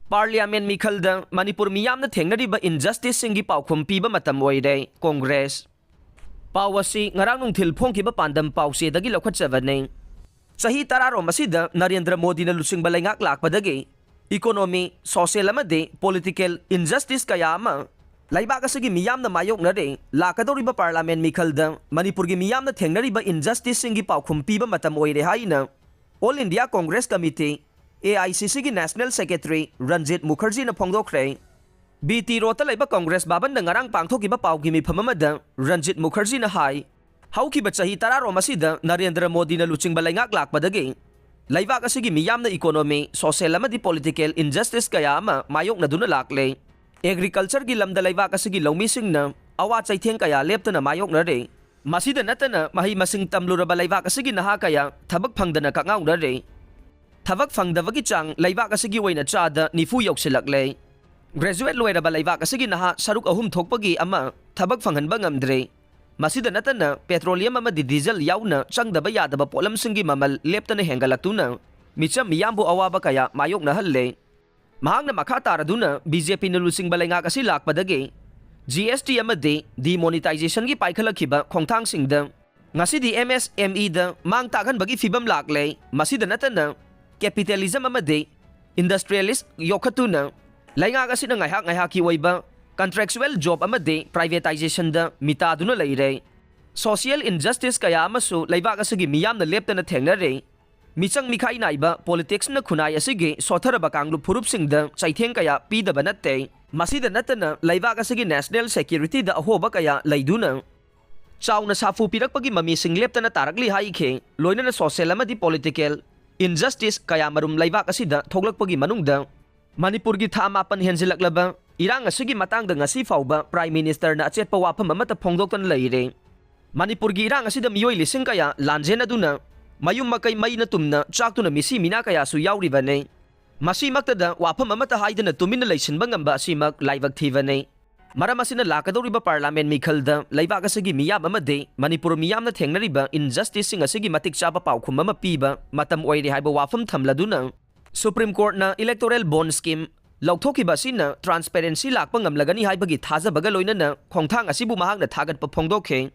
Parliament Mikhalda Manipur miyamna thengnariba injustice singi paukhum piba matam oire Congress. Pawasi ngarang nung thilphong kiba pandam pawsi dagi lokhatsavaneng. Sahi tararo masida Narendra Modi na lusing balay ngak lakpadagi. Economy, social amade, political injustice kaya ama. Laiba kasagi miyamna mayok na rin. Lakadoriba Parliament Mikhalda Manipur gi miyamna thengnariba injustice singi paukhum piba matam oire haina. All India Congress Committee AICC की National Secretary Ranjit Mukherjee na phongdokre. BT Rota laiba Congress baban na ngarang pangthokiba pawgi mifam amada Ranjit Mukherjee na hai. Haukiba chahi tararo masida Narendra Modi na luching balay ngak lakpadagi. Laiba kasigi miyam na economy, social amadi political injustice kaya ama mayok na dunalakle. Agriculture gi lamda laiba kasigi lawmising na awa chaitheng kaya lepta na mayok na re. Masida natana mahi masing tamluraba laiba kasigi naha kaya thabak phangdana kangaw na re. Thabak phangdabagi chang laiba kasigi waina chada nifu yoksilakle. Graduate loiraba laiba kasigi naha saruk ahum thokpagi ama thabak phanghanba ngamdre. Masida natana petroleum amadi diesel yauna changdaba yadaba polamsingi mamal leptana hengalaktuna micham miyambu awaba kaya mayok na halle. Mahangna makha taraduna BJP na lusing balay nga kasi lakpadagi. GST amadi demonetization gi paikhalakhiba khongthangsingda ngasi di MSME da mang takhan bagi fibam lakle. Masida natana capitalism amade industrialist yokhatuna lainga kasi na ngayhak-ngayhaki oiba contractual job amade privatization da mitaduna leire. Social injustice kaya amasu laiba kasigi miyam na lepta na thengnare. Michang mikhai naiba politics na khunai asigi sotharaba kanglu phurupsing da chaitheng kaya pidaba natte. Masida natana laiba kasigi national security da ahoba kaya laiduna. Chawna safu pirakpagi mamising lepta na tarakli haikhe loina na social amadi political injustice kaya marum laibak asida thoglakpagi manungda Manipur gi tha mapan henjilaklaba irang asigi matangda ngasi fauba Prime Minister na achetpa wafam amata phongdoktan leire. Manipur gi irang asida miyoi lising kaya lanjen aduna mayum makai mai na tumna chaktuna misi mina kaya su yauribane. Masi maktada wafam amata haidana tumin na leisinba ngamba asimak laibak thivane. Maram asina lakadoriba Parliament Mikhalda laiba kasigi miyam amade Manipur miyam na thengnariba injustice sing asigi matik chapa paukhum ama piba matam oire haiba wafam thamladuna Supreme Court na electoral bond scheme lauthokiba sina transparency lakpa ngamlagani haibagi thajabaga loinana khongthang asibu mahakna thagatpa phongdokhe.